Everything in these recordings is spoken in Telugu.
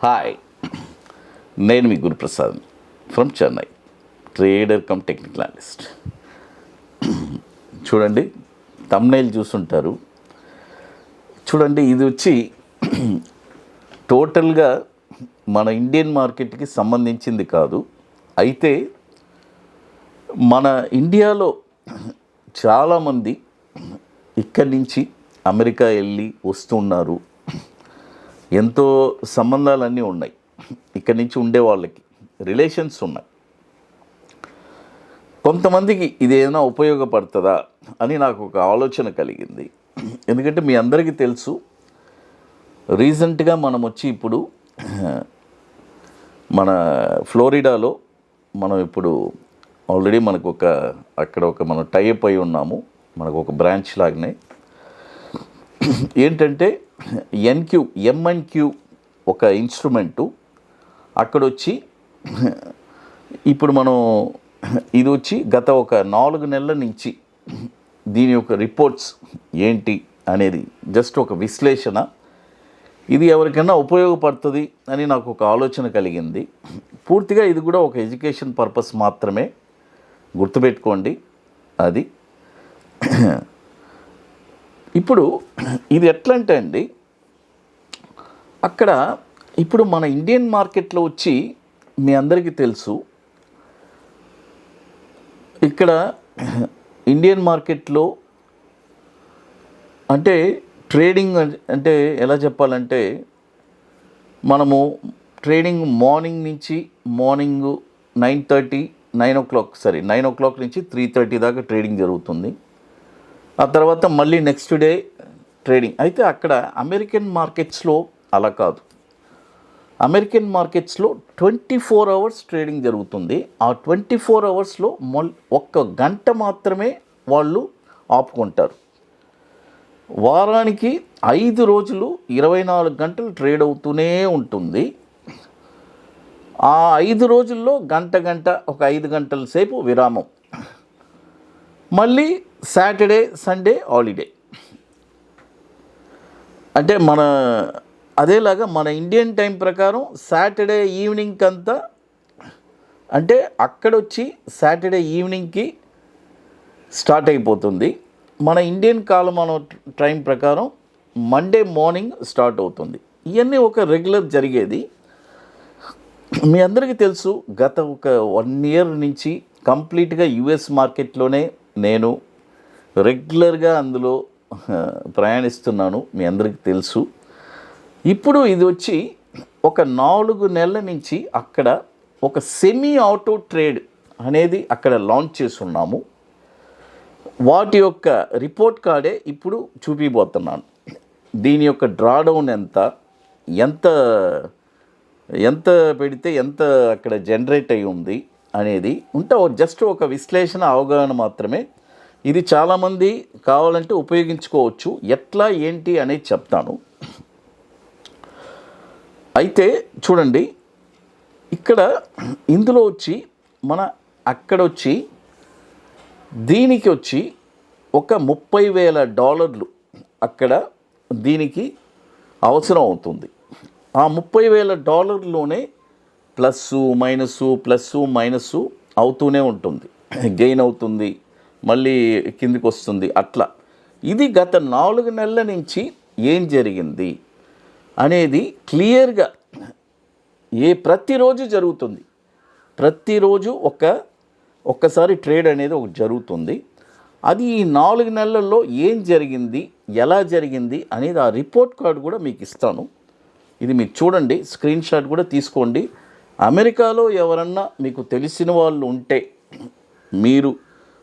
హాయ్, నేను మీ Guruprasad from Chennai, trader cum technical analyst. చూడండి, థంబ్నెయిల్ చూస్తుంటారు. చూడండి, ఇది వచ్చి టోటల్గా మన ఇండియన్ మార్కెట్కి సంబంధించింది కాదు. అయితే మన ఇండియాలో చాలామంది ఇక్కడి నుంచి అమెరికా వెళ్ళి వస్తున్నారు. ఎంతో సంబంధాలన్నీ ఉన్నాయి, ఇక్కడి నుంచి ఉండే వాళ్ళకి రిలేషన్స్ ఉన్నాయి. కొంతమందికి ఇది ఏదైనా ఉపయోగపడుతుందా అని నాకు ఒక ఆలోచన కలిగింది. ఎందుకంటే మీ అందరికీ తెలుసు, రీసెంట్గా మనం వచ్చి ఇప్పుడు మన ఫ్లోరిడాలో మనం ఇప్పుడు ఆల్రెడీ మనకు అక్కడ మనం టైఅప్ అయి ఉన్నాము. మనకు ఒక బ్రాంచ్ లాగానే ఏంటంటే ఎంఎన్క్యూ ఒక ఇన్స్ట్రుమెంటు అక్కడొచ్చి ఇప్పుడు మనం ఇది వచ్చి గత ఒక 4 నెలల నుంచి దీని యొక్క రిపోర్ట్స్ ఏంటి అనేది జస్ట్ ఒక విశ్లేషణ. ఇది ఎవరికైనా ఉపయోగపడుతుంది అని నాకు ఒక ఆలోచన కలిగింది. పూర్తిగా ఇది కూడా ఒక ఎడ్యుకేషన్ పర్పస్ మాత్రమే, గుర్తుపెట్టుకోండి. అది ఇప్పుడు ఇది ఎట్లా అంటే అండి, అక్కడ ఇప్పుడు మన ఇండియన్ మార్కెట్లో వచ్చి మీ అందరికీ తెలుసు, ఇక్కడ ఇండియన్ మార్కెట్లో అంటే ట్రేడింగ్ అంటే ఎలా చెప్పాలంటే, మనము ట్రేడింగ్ మార్నింగ్ నుంచి 9 o'clock నుంచి 3:30 దాకా ట్రేడింగ్ జరుగుతుంది. ఆ తర్వాత మళ్ళీ నెక్స్ట్ డే ట్రేడింగ్. అయితే అక్కడ అమెరికన్ మార్కెట్స్లో అలా కాదు. అమెరికన్ మార్కెట్స్లో 24 hours ట్రేడింగ్ జరుగుతుంది. ఆ 24 hours ఒక్క గంట మాత్రమే వాళ్ళు ఆపుకుంటారు. వారానికి 5 రోజులు 24 గంటలు ట్రేడ్ అవుతూనే ఉంటుంది. ఆ 5 రోజుల్లో గంట ఒక 5 గంటల సేపు విరామం, మళ్ళీ సాటర్డే సండే హాలిడే. అంటే అదేలాగా మన ఇండియన్ టైం ప్రకారం సాటర్డే ఈవినింగ్ అంతా, అంటే అక్కడొచ్చి సాటర్డే ఈవినింగ్కి స్టార్ట్ అయిపోతుంది. మన ఇండియన్ కాలమాన టైం ప్రకారం మండే మార్నింగ్ స్టార్ట్ అవుతుంది. ఇవన్నీ ఒక రెగ్యులర్ జరిగేది. మీ అందరికీ తెలుసు, గత ఒక 1 year నుంచి కంప్లీట్గా యుఎస్ మార్కెట్లోనే నేను రెగ్యులర్గా అందులో ప్రయాణిస్తున్నాను. మీ అందరికీ తెలుసు. ఇప్పుడు ఇది వచ్చి ఒక 4 నెలల నుంచి అక్కడ ఒక సెమీ ఆటో ట్రేడ్ అనేది అక్కడ లాంచ్ చేస్తున్నాము. వాటి యొక్క రిపోర్ట్ కార్డే ఇప్పుడు చూపిపోతున్నాను. దీని యొక్క డ్రాడౌన్ ఎంత పెడితే ఎంత అక్కడ జనరేట్ అయి ఉంది అనేది జస్ట్ ఒక విశ్లేషణ, అవగాహన మాత్రమే. ఇది చాలామంది కావాలంటే ఉపయోగించుకోవచ్చు. ఎట్లా ఏంటి అనేది చెప్తాను. అయితే చూడండి, ఇక్కడ ఇందులో వచ్చి అక్కడొచ్చి దీనికి వచ్చి ఒక $30,000 అక్కడ దీనికి అవసరం అవుతుంది. ఆ $30,000లోనే ప్లస్సు మైనస్సు అవుతూనే ఉంటుంది. గెయిన్ అవుతుంది, మళ్ళీ కిందికి వస్తుంది. అట్లా ఇది గత 4 నెలల నుంచి ఏం జరిగింది అనేది క్లియర్గా ప్రతిరోజు జరుగుతుంది. ప్రతిరోజు ఒక్కసారి ట్రేడ్ అనేది జరుగుతుంది. అది ఈ 4 నెలల్లో ఏం జరిగింది, ఎలా జరిగింది అనేది ఆ రిపోర్ట్ కార్డు కూడా మీకు ఇస్తాను. ఇది మీరు చూడండి, స్క్రీన్ షాట్ కూడా తీసుకోండి. అమెరికాలో ఎవరన్నా మీకు తెలిసిన వాళ్ళు ఉంటే,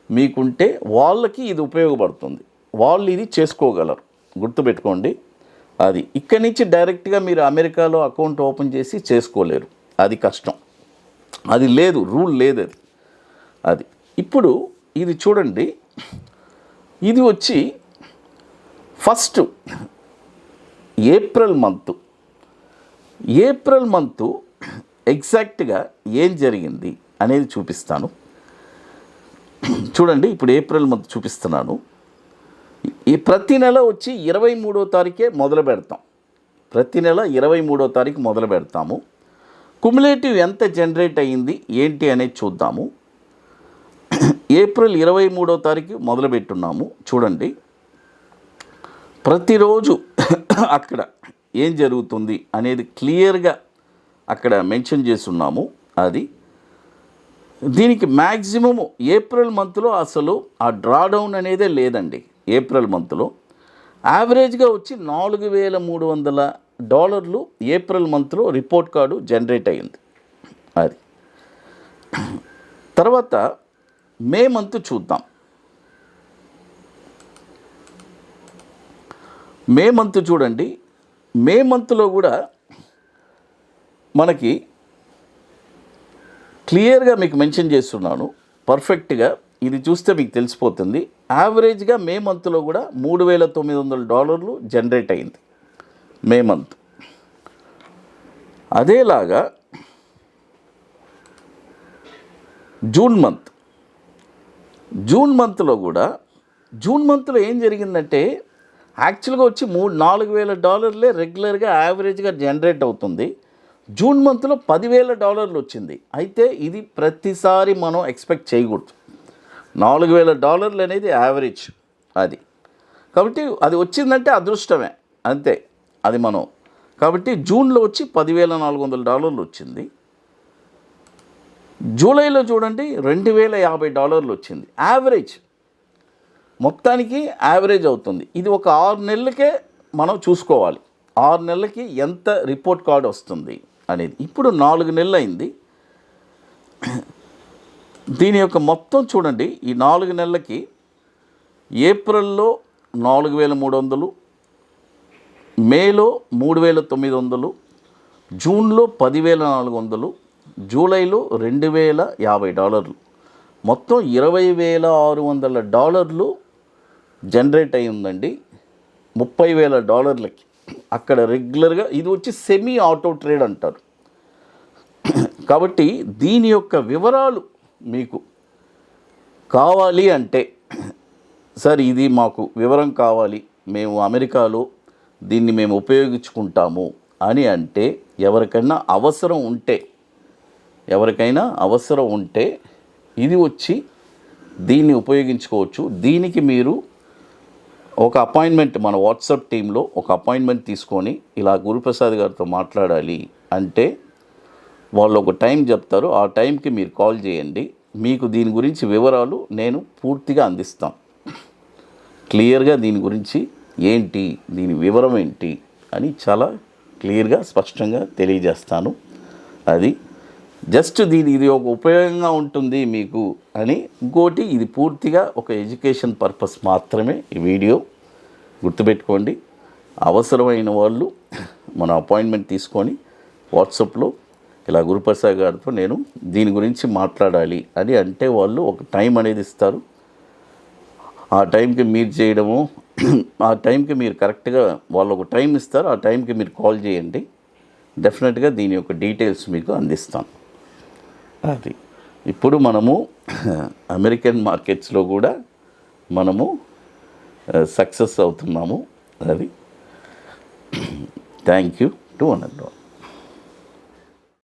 మీకుంటే వాళ్ళకి ఇది ఉపయోగపడుతుంది. వాళ్ళు ఇది చేసుకోగలరు, గుర్తుపెట్టుకోండి. అది ఇక్కడి నుంచి డైరెక్ట్గా మీరు అమెరికాలో అకౌంట్ ఓపెన్ చేసి చేసుకోలేరు, అది కష్టం. అది లేదు, రూల్ లేదు అది. ఇప్పుడు ఇది చూడండి, ఇది వచ్చి ఫస్ట్ ఏప్రిల్ మంత్ ఎగ్జాక్ట్గా ఏం జరిగింది అనేది చూపిస్తాను. చూడండి, ఇప్పుడు ఏప్రిల్ మంత్ చూపిస్తున్నాను. ఈ ప్రతి నెల వచ్చి 23వ తారీఖే మొదలు పెడతాం. ప్రతి నెల 23వ తారీఖు మొదలు పెడతాము. కుములేటివ్ ఎంత జనరేట్ అయ్యింది ఏంటి అనేది చూద్దాము. ఏప్రిల్ 23వ తారీఖు మొదలుపెట్టున్నాము. చూడండి, ప్రతిరోజు అక్కడ ఏం జరుగుతుంది అనేది క్లియర్గా అక్కడ మెన్షన్ చేస్తున్నాము. అది దీనికి మ్యాక్సిమము ఏప్రిల్ మంత్లో అసలు ఆ డ్రాడౌన్ అనేదే లేదండి. ఏప్రిల్ మంత్లో యావరేజ్గా వచ్చి $4,300 ఏప్రిల్ మంత్లో రిపోర్ట్ కార్డు జనరేట్ అయ్యింది. అది తర్వాత మే మంత్ చూద్దాం. మే మంత్ చూడండి, మే మంత్లో కూడా మనకి క్లియర్గా మీకు మెన్షన్ చేస్తున్నాను. పర్ఫెక్ట్గా ఇది చూస్తే మీకు తెలిసిపోతుంది. యావరేజ్గా మే మంత్లో కూడా $3,900 జనరేట్ అయింది మే మంత్. అదేలాగా జూన్ మంత్లో కూడా జూన్ మంత్లో ఏం జరిగిందంటే యాక్చువల్గా వచ్చి $4,000 రెగ్యులర్గా యావరేజ్గా జనరేట్ అవుతుంది. జూన్ మంత్లో $10,000 వచ్చింది. అయితే ఇది ప్రతిసారి మనం ఎక్స్పెక్ట్ చేయకూడదు. $4,000 అనేది యావరేజ్. అది కాబట్టి అది వచ్చిందంటే అదృష్టమే, అంతే. అది మనం కాబట్టి జూన్లో వచ్చి $10,400 వచ్చింది. జూలైలో చూడండి $2,050 వచ్చింది. యావరేజ్ మొత్తానికి యావరేజ్ అవుతుంది. ఇది ఒక 6 నెలలకే మనం చూసుకోవాలి. 6 నెలలకి ఎంత రిపోర్ట్ కార్డు వస్తుంది అనేది. ఇప్పుడు 4 నెలలు అయింది. దీని యొక్క మొత్తం చూడండి, ఈ 4 నెలలకి ఏప్రిల్లో 4,300, మేలో 3,900, జూన్లో 10,400, జూలైలో $2,050, మొత్తం $20,600 జనరేట్ అయి ఉందండి. $30,000 అక్కడ రెగ్యులర్గా. ఇది వచ్చి సెమీ ఆటో ట్రేడ్ అంటారు. కాబట్టి దీని యొక్క వివరాలు మీకు కావాలి అంటే, సార్ ఇది మాకు వివరం కావాలి, మేము అమెరికాలో దీన్ని మేము ఉపయోగించుకుంటాము అని అంటే, ఎవరికైనా అవసరం ఉంటే ఇది వచ్చి దీన్ని ఉపయోగించుకోవచ్చు. దీనికి మీరు ఒక అపాయింట్మెంట్, మన వాట్సాప్ టీంలో ఒక అపాయింట్మెంట్ తీసుకొని ఇలా గురుప్రసాద్ గారితో మాట్లాడాలి అంటే వాళ్ళు ఒక టైం చెప్తారు. ఆ టైంకి మీరు కాల్ చేయండి. మీకు దీని గురించి వివరాలు నేను పూర్తిగా అందిస్తాను. క్లియర్గా దీని గురించి ఏంటి, దీని వివరం ఏంటి అని చాలా క్లియర్గా స్పష్టంగా తెలియజేస్తాను. అది జస్ట్ ఇది ఒక ఉపయోగంగా ఉంటుంది మీకు అని. ఇంకోటి, ఇది పూర్తిగా ఒక ఎడ్యుకేషన్ పర్పస్ మాత్రమే ఈ వీడియో. గుర్తుపెట్టుకోండి. అవసరమైన వాళ్ళు మన అపాయింట్మెంట్ తీసుకొని వాట్సాప్లో ఇలా గురుప్రసాద్ గారితో నేను దీని గురించి మాట్లాడాలి అని అంటే వాళ్ళు ఒక టైం అనేది ఇస్తారు. ఆ టైంకి మీరు చేయడము, ఆ టైంకి మీరు కరెక్ట్గా వాళ్ళు ఒక టైం ఇస్తారు. ఆ టైంకి మీరు కాల్ చేయండి. డెఫినెట్గా దీని యొక్క డీటెయిల్స్ మీకు అందిస్తాను. అది ఇప్పుడు మనము అమెరికన్ మార్కెట్స్లో కూడా మనము సక్సెస్ అవుతున్నాము. అది thank you to one and all.